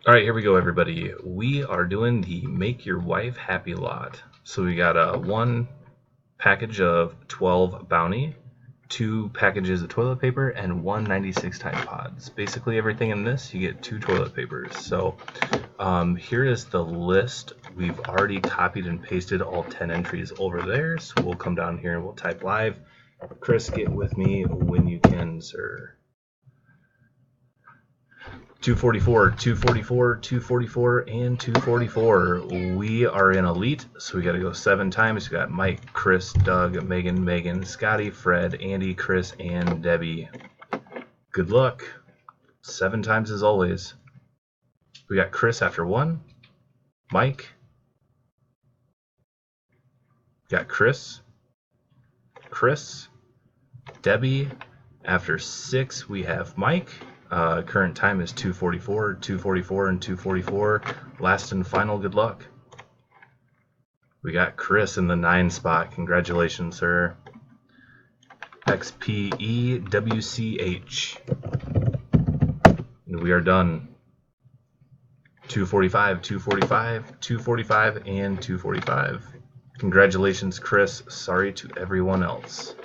All right, here we go, everybody. We are doing the Make Your Wife Happy lot. So we got one package of 12 Bounty, two packages of toilet paper, and one 96 Tide Pods. Basically everything in this, you get two toilet papers. So here is the list. We've already copied and pasted all 10 entries over there. So we'll come down here and we'll type live. Chris, get with me when you can, sir. 244, 244, 244, and 244. We are in Elite, so we got to go 7 times. We got Mike, Chris, Doug, Megan, Scotty, Fred, Andy, Chris, and Debbie. Good luck. 7 times as always. We got Chris after 1. Mike. Got Chris. Debbie. After 6, we have Mike. Current time is 244, 244, and 244. Last and final, good luck. We got Chris in the 9 spot. Congratulations, sir. XPEWCH. And we are done. 245, 245, 245, and 245. Congratulations, Chris. Sorry to everyone else.